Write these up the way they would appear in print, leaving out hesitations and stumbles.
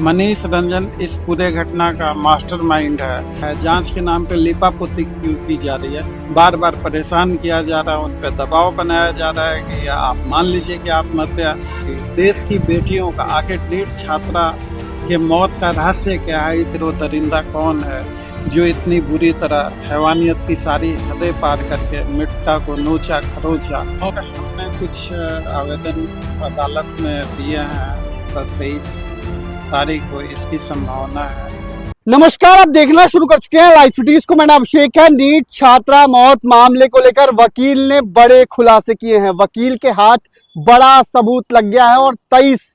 मनीष रंजन इस पूरे घटना का मास्टरमाइंड है। जांच के नाम पे लीपापोती की जा रही है। बार बार परेशान किया जा रहा है, उन पर दबाव बनाया जा रहा है कि आप मान लीजिए कि आत्महत्या। देश की बेटियों का आखिर नीट छात्रा के मौत का रहस्य क्या है? इस वो दरिंदा कौन है जो इतनी बुरी तरह हैवानियत की सारी हदें पार करके मृतका को नोचा खरोचा। और हमने कुछ आवेदन अदालत में दिए हैं। 23 तारीख को इसकी संभावना है। नमस्कार, आप देखना शुरू कर चुके हैं लाइव सिटीज को। मैं अभिषेक है। नीट छात्रा मौत मामले को लेकर वकील ने बड़े खुलासे किए हैं। वकील के हाथ बड़ा सबूत लग गया है और 23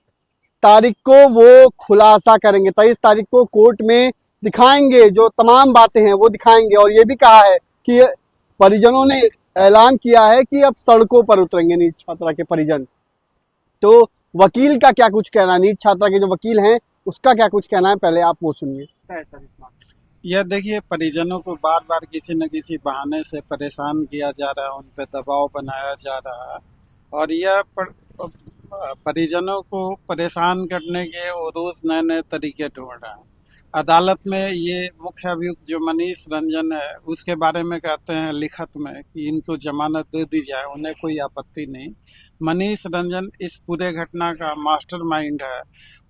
तारीख को वो खुलासा करेंगे। 23 तारीख को कोर्ट में दिखाएंगे, जो तमाम बातें हैं वो दिखाएंगे। और ये भी कहा है कि परिजनों ने ऐलान किया है कि अब सड़कों पर उतरेंगे नीट छात्रा के परिजन। तो वकील का क्या कुछ कहना है, नीट छात्रा के जो वकील हैं उसका क्या कुछ कहना है, पहले आप वो सुनिए। यह देखिए, परिजनों को बार बार किसी न किसी बहाने से परेशान किया जा रहा है, उन पर दबाव बनाया जा रहा है और यह परिजनों को परेशान करने के वो रोज नए नए तरीके ढूंढ रहे हैं। अदालत में ये मुख्य अभियुक्त जो मनीष रंजन है उसके बारे में कहते हैं लिखित में कि इनको जमानत दे दी जाए, उन्हें कोई आपत्ति नहीं। मनीष रंजन इस पूरे घटना का मास्टरमाइंड है।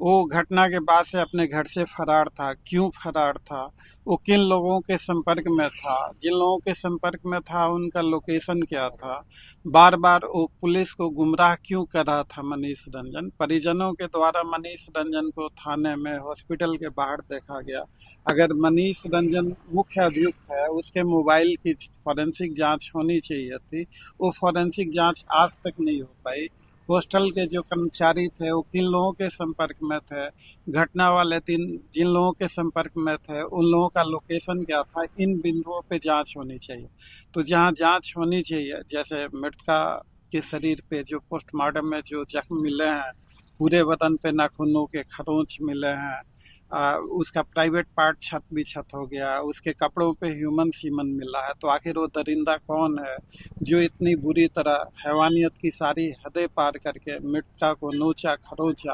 वो घटना के बाद से अपने घर से फरार था। क्यों फरार था? वो किन लोगों के संपर्क में था? जिन लोगों के संपर्क में था उनका लोकेशन क्या था? बार बार वो पुलिस को गुमराह क्यों कर रहा था मनीष रंजन? परिजनों के द्वारा मनीष रंजन को थाने में, हॉस्पिटल के बाहर देखा गया। अगर मनीष रंजन मुख्य अभियुक्त है, उसके मोबाइल की फॉरेंसिक जांच होनी चाहिए थी। वो फॉरेंसिक जांच आज तक नहीं हो पाई। हॉस्टल के जो कर्मचारी थे वो किन लोगों के संपर्क में थे? घटना वाले दिन जिन लोगों के संपर्क में थे उन लोगों का लोकेशन क्या था? इन बिंदुओं पे जांच होनी चाहिए। तो जहां जांच होनी चाहिए, जैसे मृतका के शरीर पे जो पोस्टमार्टम में जो जख्म मिले हैं, पूरे बदन पे नाखूनों के खरोंच मिले हैं, उसका प्राइवेट पार्ट छत भी छत हो गया, उसके कपड़ों पे ह्यूमन सीमन मिला है। तो आखिर वो दरिंदा कौन है जो इतनी बुरी तरह हैवानियत की सारी हदें पार करके मृतका को नोचा खरोचा?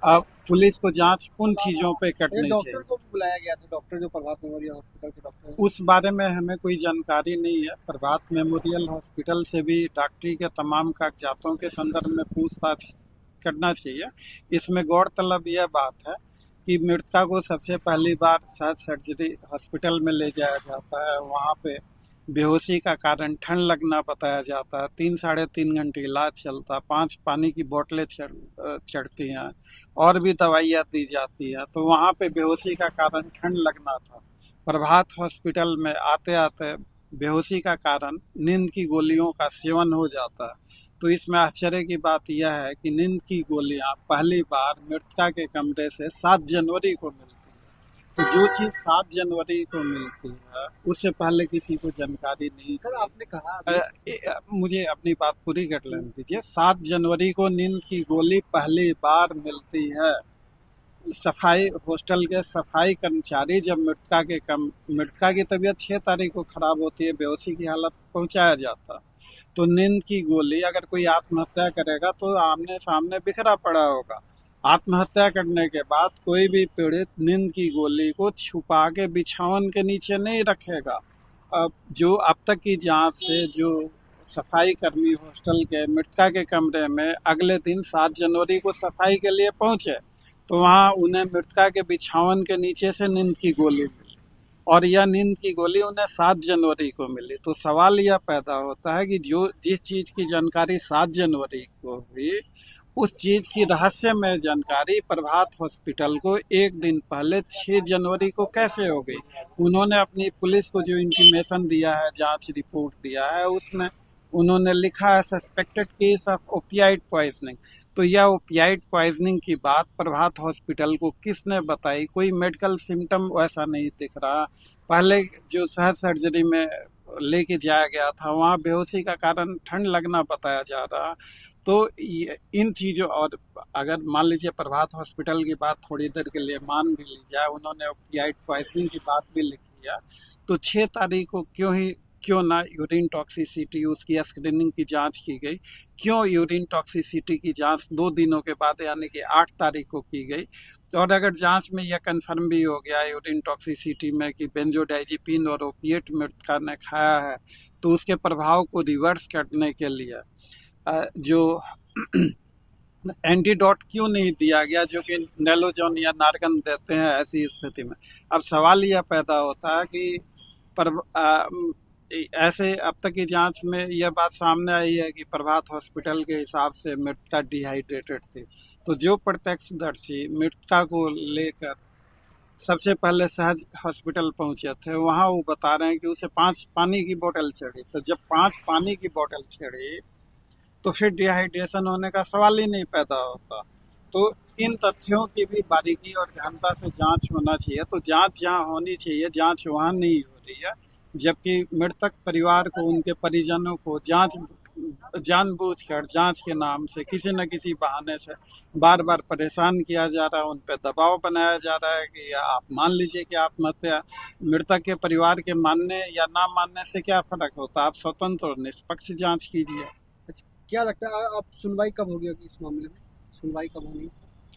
अब पुलिस को जांच उन चीजों पे करनी चाहिए। डॉक्टर को बुलाया गया था, डॉक्टर जो प्रभात मेमोरियल हॉस्पिटल के डॉक्टर, उस बारे में हमें कोई जानकारी नहीं है। प्रभात मेमोरियल हॉस्पिटल से भी डॉक्टरी के तमाम कागजातों के संदर्भ में पूछताछ करना चाहिए। इसमें गौरतलब यह बात है कि मृतका को सबसे पहली बार शायद सर्जरी हॉस्पिटल में ले जाया जाता है। वहाँ पे बेहोशी का कारण ठंड लगना बताया जाता है। 3 साढ़े 3 घंटे इलाज चलता, 5 पानी की बोतलें चढ़ती हैं और भी दवाइयाँ दी जाती हैं। तो वहाँ पे बेहोशी का कारण ठंड लगना था। प्रभात हॉस्पिटल में आते आते बेहोशी का कारण नींद की गोलियों का सेवन हो जाता है। तो इसमें आश्चर्य की बात यह है कि नींद की गोलियां पहली बार मृतका के कमरे से 7 जनवरी को मिलती है। तो जो चीज 7 जनवरी को मिलती है उससे पहले किसी को जानकारी नहीं। सर आपने कहा मुझे अपनी बात पूरी कर लेने दीजिए। 7 जनवरी को नींद की गोली पहली बार मिलती है। सफाई हॉस्टल के सफाई कर्मचारी जब मृतका की तबीयत 6 तारीख को खराब होती है, बेहोशी की हालत पहुंचाया जाता। तो नींद की गोली, अगर कोई आत्महत्या करेगा तो आमने सामने बिखरा पड़ा होगा। आत्महत्या करने के बाद कोई भी पीड़ित नींद की गोली को छुपा के बिछावन के नीचे नहीं रखेगा। अब तक की जांच से जो सफाई कर्मी हॉस्टल के मृतका के कमरे में अगले दिन 7 जनवरी को सफाई के लिए पहुंचे तो वहाँ उन्हें मृतका के बिछावन के नीचे से नींद की गोली मिली और यह नींद की गोली उन्हें 7 जनवरी को मिली। तो सवाल यह पैदा होता है कि जिस चीज़ की जानकारी 7 जनवरी को हुई, उस चीज़ की रहस्यमय जानकारी प्रभात हॉस्पिटल को एक दिन पहले 6 जनवरी को कैसे हो गई? उन्होंने अपनी पुलिस को जो इंटीमेशन दिया है, जांच रिपोर्ट दिया है, उसमें उन्होंने लिखा है suspected case of opioid poisoning. तो यह ओपियाइड पॉइजनिंग की बात प्रभात हॉस्पिटल को किसने बताई? कोई मेडिकल सिम्टम वैसा नहीं दिख रहा। पहले जो सहज सर्जरी में लेके जाया गया था वहाँ बेहोशी का कारण ठंड लगना बताया जा रहा। तो इन चीज़ों, और अगर मान लीजिए प्रभात हॉस्पिटल की बात थोड़ी देर के लिए मान भी ली जाए, उन्होंने ओपियाइड पॉइजनिंग की बात भी लिखी है, तो 6 तारीख को क्यों ही क्यों ना यूरिन टॉक्सिसिटी उसकी स्क्रीनिंग की जांच की गई, क्यों यूरिन टॉक्सिसिटी की जांच 2 दिनों के बाद यानी कि 8 तारीख को की गई, और अगर जांच में यह कन्फर्म भी हो गया यूरिन टॉक्सिसिटी में कि बेंजोडाइजिपिन और ओपिएट मृतका ने खाया है, तो उसके प्रभाव को रिवर्स करने के लिए जो एंटीडोट क्यों नहीं दिया गया, जो कि नेलोजोन या नार्गन देते हैं ऐसी स्थिति में। अब सवाल यह पैदा होता है कि ऐसे अब तक की जांच में यह बात सामने आई है कि प्रभात हॉस्पिटल के हिसाब से मृतका डिहाइड्रेटेड थी। तो जो प्रत्यक्षदर्शी मृतका को लेकर सबसे पहले सहज हॉस्पिटल पहुंचे थे, वहां वो बता रहे हैं कि उसे 5 पानी की बोतल चढ़ी। तो जब 5 पानी की बोतल चढ़ी तो फिर डिहाइड्रेशन होने का सवाल ही नहीं पैदा होता। तो इन तथ्यों की भी बारीकी और गहनता से जांच होना चाहिए। तो जांच जहां होनी चाहिए, जांच वहां नहीं हो रही है, जबकि मृतक परिवार को, उनके परिजनों को जानबूझकर जांच के नाम से किसी न किसी बहाने से बार बार परेशान किया जा रहा है, उन पर दबाव बनाया जा रहा है कि आप मान लीजिए कि आत्महत्या। मृतक के परिवार के मानने या ना मानने से क्या फर्क होता है, आप स्वतंत्र और निष्पक्ष जांच कीजिए। क्या लगता है अब सुनवाई कब होगी इस मामले में? सुनवाई कब होनी?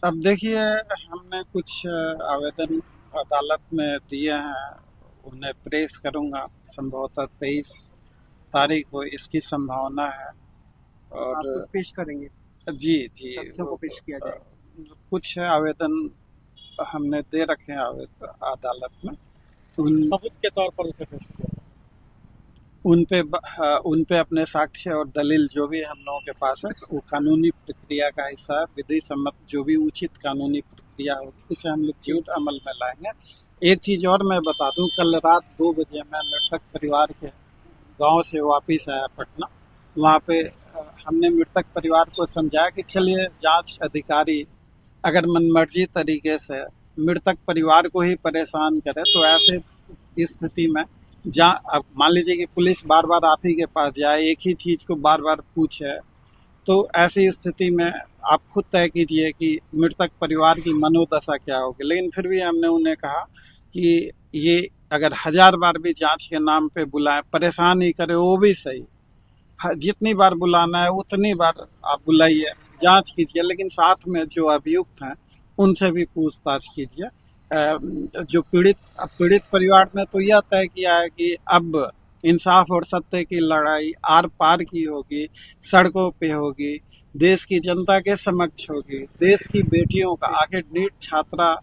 अब देखिए, हमने कुछ आवेदन अदालत में दिए हैं, उन्हें प्रेस करूंगा संभवतः 23 तारीख को इसकी संभावना है। और आप कुछ पेश करेंगे? जी जी, तथ्यों को पेश किया जाएगा। कुछ आवेदन हमने दे रखे हैं अदालत में, सबूत के तौर पर उसे पेश किया, उन पे अपने साक्ष्य और दलील जो भी हम लोगों के पास है वो कानूनी प्रक्रिया का हिस्सा है। विधि सम्मत जो भी उचित कानूनी प्रक्रिया होगी उसे हम लोग जरूर अमल में लाएंगे। एक चीज़ और मैं बता दूं, कल रात 2 बजे मैं मृतक परिवार के गांव से वापस आया पटना। वहाँ पे हमने मृतक परिवार को समझाया कि चलिए जांच अधिकारी अगर मनमर्जी तरीके से मृतक परिवार को ही परेशान करे तो ऐसे स्थिति में अब मान लीजिए कि पुलिस बार बार आप ही के पास जाए, एक ही चीज़ को बार बार पूछे, तो ऐसी स्थिति में आप खुद तय कीजिए कि मृतक परिवार की मनोदशा क्या होगी। लेकिन फिर भी हमने उन्हें कहा कि ये अगर 1000 बार भी जांच के नाम पे बुलाएं, परेशान ही करे, वो भी सही, जितनी बार बुलाना है उतनी बार आप बुलाइए, जांच कीजिए, लेकिन साथ में जो अभियुक्त हैं उनसे भी पूछताछ कीजिए। जो पीड़ित परिवार ने तो यह तय किया है कि अब इंसाफ और सत्य की लड़ाई आर पार की होगी, सड़कों पे होगी, देश की जनता के समक्ष होगी। देश की बेटियों का, आखिर नीट छात्रा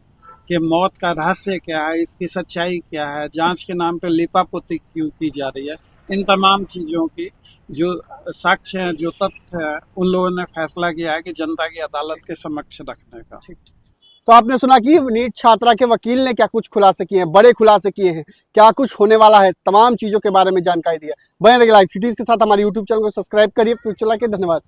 के मौत का रहस्य क्या है, इसकी सच्चाई क्या है, जांच के नाम पे लिपापोती क्यों की जा रही है, इन तमाम चीज़ों की जो साक्ष्य हैं, जो तथ्य हैं, उन लोगों ने फैसला किया है कि जनता की अदालत के समक्ष रखने का। तो आपने सुना कि नीट छात्रा के वकील ने क्या कुछ खुलासे किए हैं, बड़े खुलासे किए हैं, क्या कुछ होने वाला है, तमाम चीजों के बारे में जानकारी दी है। बने रहिए लाइव सिटीज के साथ, हमारे यूट्यूब चैनल को सब्सक्राइब करिए। फ्यूचर लाइक, धन्यवाद।